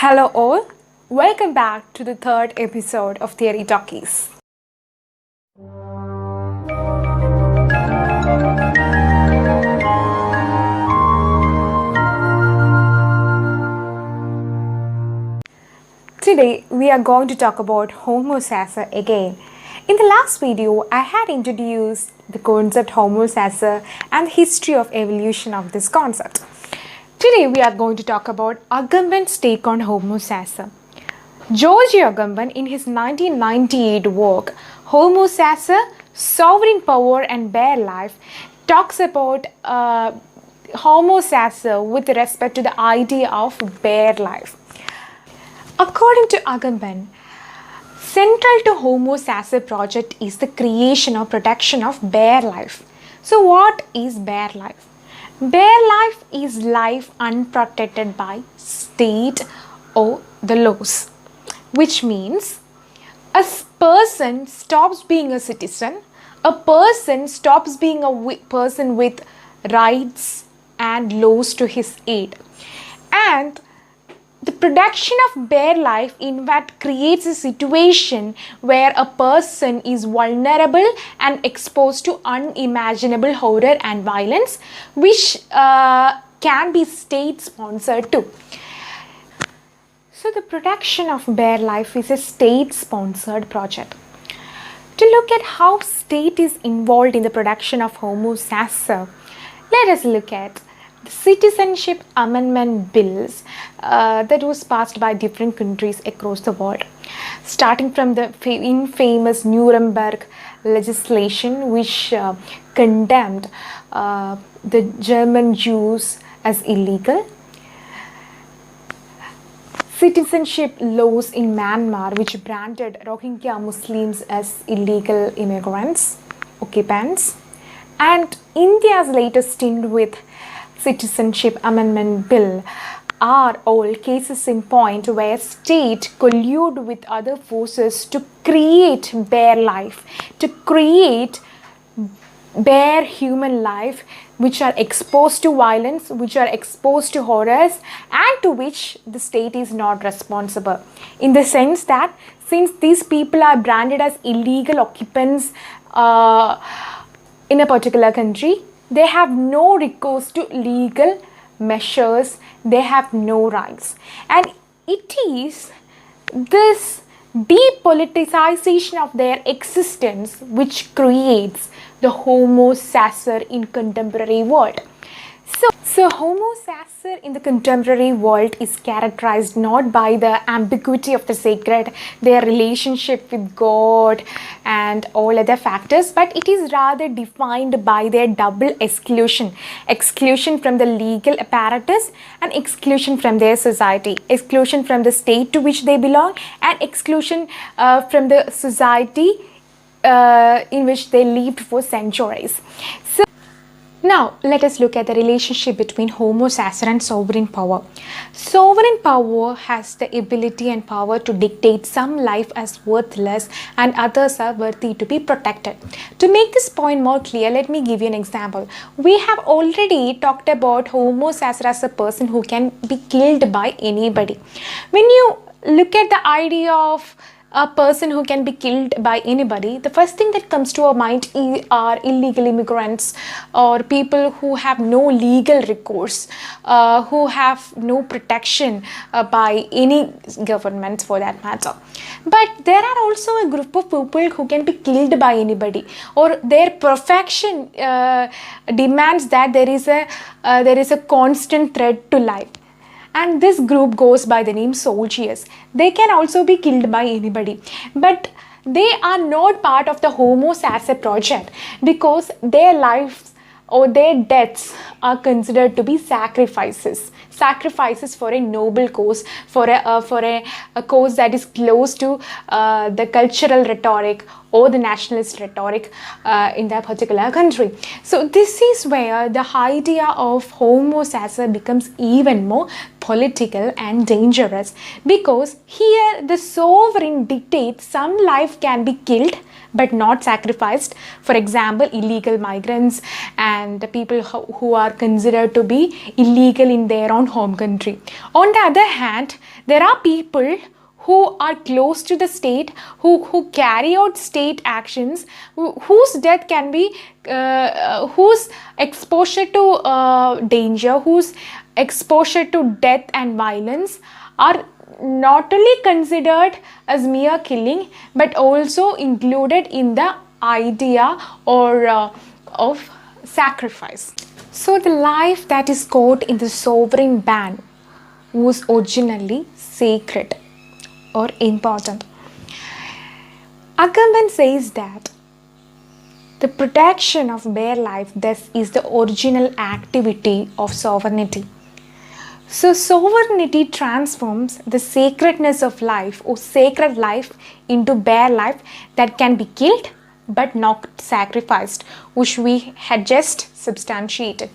Hello all, welcome back to the third episode of Theory Talkies. Today we are going to talk about Homo Sacer again. In the last video, I had introduced the concept Homo Sacer and the history of evolution of this concept. Today we are going to talk about Agamben's take on Homo Sacer. George Agamben, in his 1998 work Homo Sacer, Sovereign Power and Bare Life, talks about Homo Sacer with respect to the idea of bare life. According to Agamben, central to Homo Sacer project is the creation or protection of bare life. So what is bare life? Bare life is life unprotected by state or the laws, which means a person stops being a citizen, a person stops being a person with rights and laws to his aid. And the production of bare life in fact creates a situation where a person is vulnerable and exposed to unimaginable horror and violence, which can be state sponsored too. So the production of bare life is a state sponsored project. To look at how state is involved in the production of Homo Sacer, let us look at the Citizenship Amendment bills that was passed by different countries across the world, starting from the infamous Nuremberg legislation, which condemned the German Jews as illegal. Citizenship laws in Myanmar, which branded Rohingya Muslims as illegal immigrants, occupants, and India's latest stint with Citizenship Amendment Bill are all cases in point where state collude with other forces to create bare life, to create bare human life which are exposed to violence, which are exposed to horrors, and to which the state is not responsible. In the sense that since these people are branded as illegal occupants in a particular country, they have no recourse to legal measures, they have no rights. And it is this depoliticization of their existence which creates the Homo Sacer in contemporary world. So Homo Sacer in the contemporary world is characterized not by the ambiguity of the sacred, their relationship with God and all other factors, but it is rather defined by their double exclusion. Exclusion from the legal apparatus and exclusion from their society. Exclusion from the state to which they belong and exclusion from the society in which they lived for centuries. So now, let us look at the relationship between Homo Sacer and sovereign power. Sovereign power has the ability and power to dictate some life as worthless and others are worthy to be protected. To make this point more clear, let me give you an example. We have already talked about Homo Sacer as a person who can be killed by anybody. When you look at the idea of a person who can be killed by anybody, the first thing that comes to our mind are illegal immigrants or people who have no legal recourse, who have no protection by any government for that matter. But there are also a group of people who can be killed by anybody, or their profession demands that there is a constant threat to life. And this group goes by the name soldiers. They can also be killed by anybody. But they are not part of the Homo Sacer project because their lives or their deaths are considered to be sacrifices. Sacrifices for a noble cause, for a cause that is close to the cultural rhetoric or the nationalist rhetoric in that particular country. So this is where the idea of Homo Sacer becomes even more political and dangerous, because here the sovereign dictates some life can be killed but not sacrificed. For example, illegal migrants and the people who are considered to be illegal in their own home country. On the other hand, there are people who are close to the state, who carry out state actions, whose death can be, whose exposure to danger, whose exposure to death and violence are not only considered as mere killing but also included in the idea or of sacrifice. So the life that is caught in the sovereign ban was originally sacred or important. Agamben says that the protection of bare life thus is the original activity of sovereignty. So sovereignty transforms the sacredness of life or sacred life into bare life that can be killed but not sacrificed, which we had just substantiated.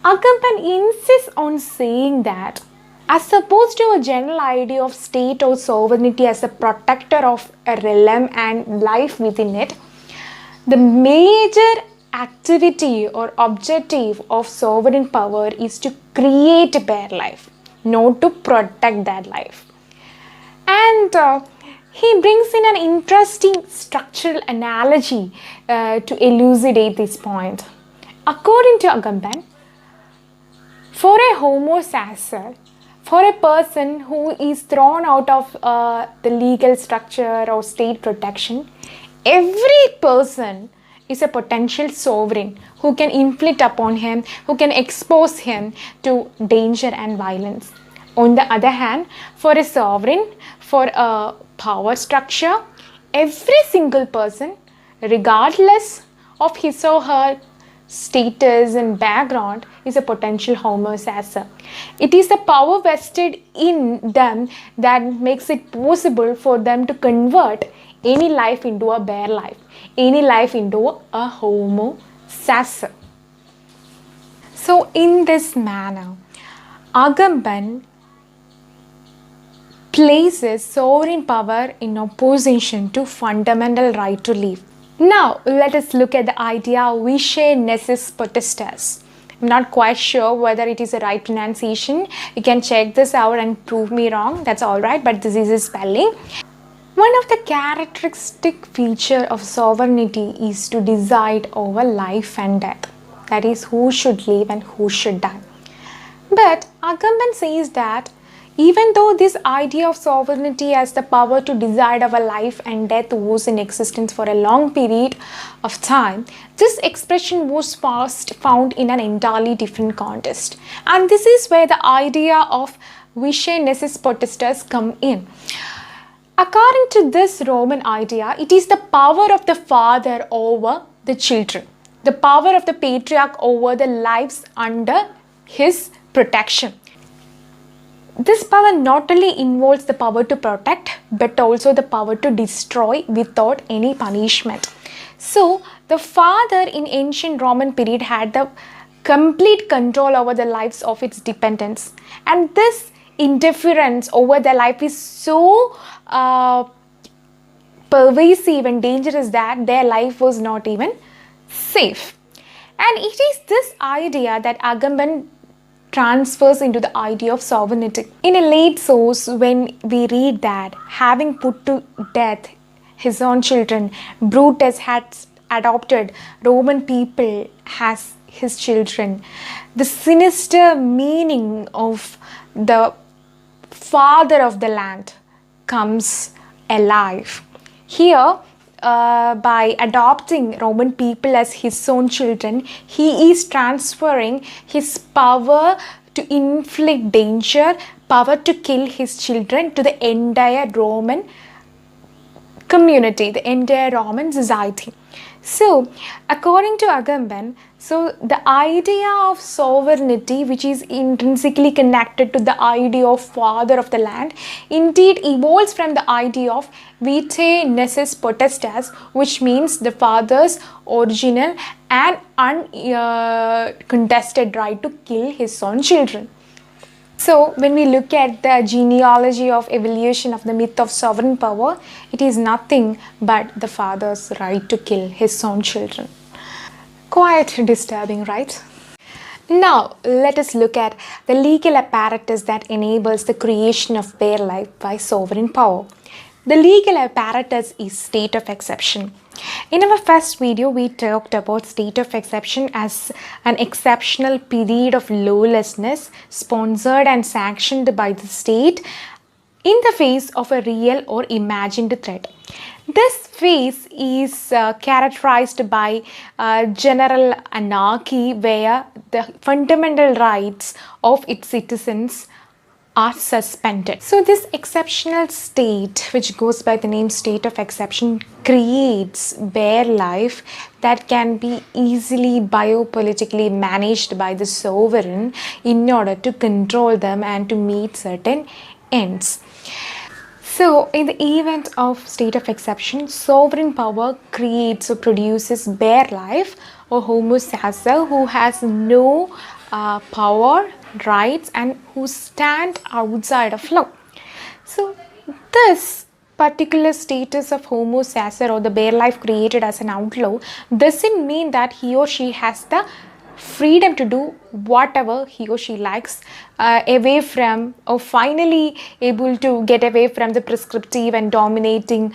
Agamben insists on saying that, as opposed to a general idea of state or sovereignty as a protector of a realm and life within it, the major activity or objective of sovereign power is to create a bare life, not to protect that life. And he brings in an interesting structural analogy to elucidate this point. According to Agamben, for a Homo Sacer, for a person who is thrown out of the legal structure or state protection, every person is a potential sovereign who can inflict upon him, who can expose him to danger and violence. On the other hand, for a sovereign, for a power structure, every single person, regardless of his or her status and background, is a potential Homo Sacer. It is the power vested in them that makes it possible for them to convert any life into a bare life, any life into a Homo Sacer. So in this manner, Agamben places sovereign power in opposition to fundamental right to live. Now let us look at the idea visce nescis potestas. I'm not quite sure whether it is a right pronunciation. You can check this out and prove me wrong. That's alright, but this is a spelling. One of the characteristic feature of sovereignty is to decide over life and death. That is, who should live and who should die. But Agamben says that even though this idea of sovereignty as the power to decide over life and death was in existence for a long period of time, this expression was first found in an entirely different context. And this is where the idea of visce nescis potestas come in. According to this Roman idea, it is the power of the father over the children, the power of the patriarch over the lives under his protection. This power not only involves the power to protect, but also the power to destroy without any punishment. So, the father in ancient Roman period had the complete control over the lives of its dependents, and this interference over their life is so pervasive and dangerous that their life was not even safe. And it is this idea that Agamben transfers into the idea of sovereignty. In a late source, when we read that, having put to death his own children, Brutus had adopted Roman people as his children, the sinister meaning of the father of the land comes alive. Here, by adopting Roman people as his own children, he is transferring his power to inflict danger, power to kill his children to the entire Roman community, the entire Roman society. So, according to Agamben, so the idea of sovereignty, which is intrinsically connected to the idea of father of the land, indeed evolves from the idea of vitae nescis potestas, which means the father's original and uncontested right to kill his own children. So, when we look at the genealogy of evolution of the myth of sovereign power, it is nothing but the father's right to kill his own children. Quite disturbing, right? Now, let us look at the legal apparatus that enables the creation of bare life by sovereign power. The legal apparatus is state of exception. In our first video, we talked about state of exception as an exceptional period of lawlessness sponsored and sanctioned by the state in the face of a real or imagined threat. This phase is characterized by general anarchy, where the fundamental rights of its citizens are suspended. So this exceptional state, which goes by the name state of exception, creates bare life that can be easily biopolitically managed by the sovereign in order to control them and to meet certain ends. So, in the event of state of exception, sovereign power creates or produces bare life or Homo Sacer, who has no power, rights, and who stand outside of law. So, this particular status of Homo Sacer or the bare life created as an outlaw doesn't mean that he or she has the freedom to do whatever he or she likes, away from, or finally able to get away from the prescriptive and dominating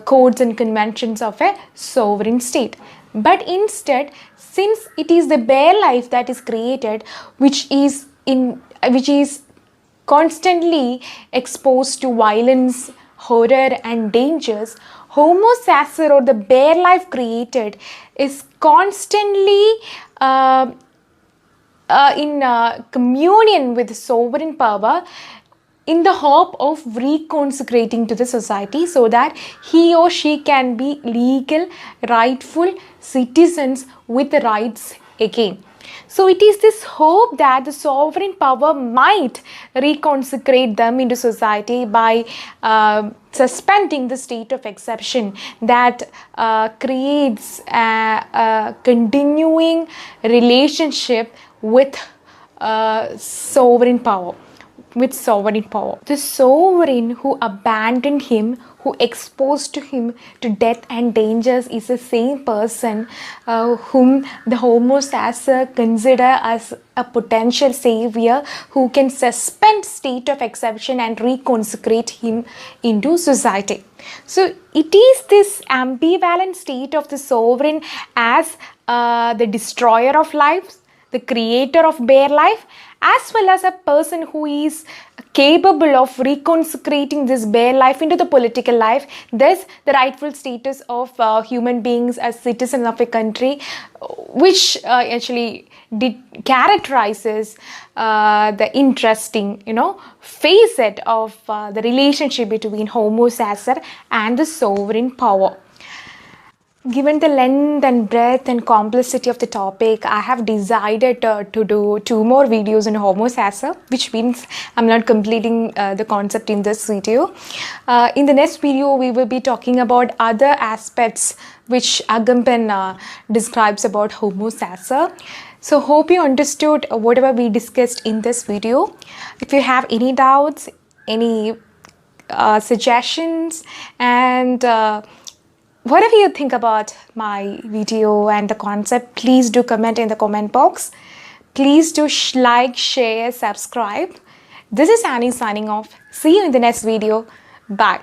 codes and conventions of a sovereign state. But instead, since it is the bare life that is created, which is constantly exposed to violence, horror, and dangers, Homo Sacer or the bare life created is constantly in communion with sovereign power in the hope of reconsecrating to the society so that he or she can be legal, rightful citizens with rights again. So it is this hope that the sovereign power might reconsecrate them into society by suspending the state of exception that creates a continuing relationship with sovereign power. The sovereign who abandoned him, who exposed him to death and dangers, is the same person whom the Homo Sacer consider as a potential savior who can suspend state of exception and reconsecrate him into society. So it is this ambivalent state of the sovereign as the destroyer of lives, the creator of bare life, as well as a person who is capable of reconsecrating this bare life into the political life, thus the rightful status of human beings as citizens of a country, which actually characterizes the interesting, facet of the relationship between Homo Sacer and the sovereign power. Given the length and breadth and complexity of the topic, I have decided to do 2 more videos on Homo Sacer, which means I'm not completing the concept in this video. In the next video, we will be talking about other aspects which Agamben describes about Homo Sacer. So hope you understood whatever we discussed in this video. If you have any doubts, any suggestions, and whatever you think about my video and the concept, please do comment in the comment box. Please do like, share, subscribe. This is Annie signing off. See you in the next video. Bye.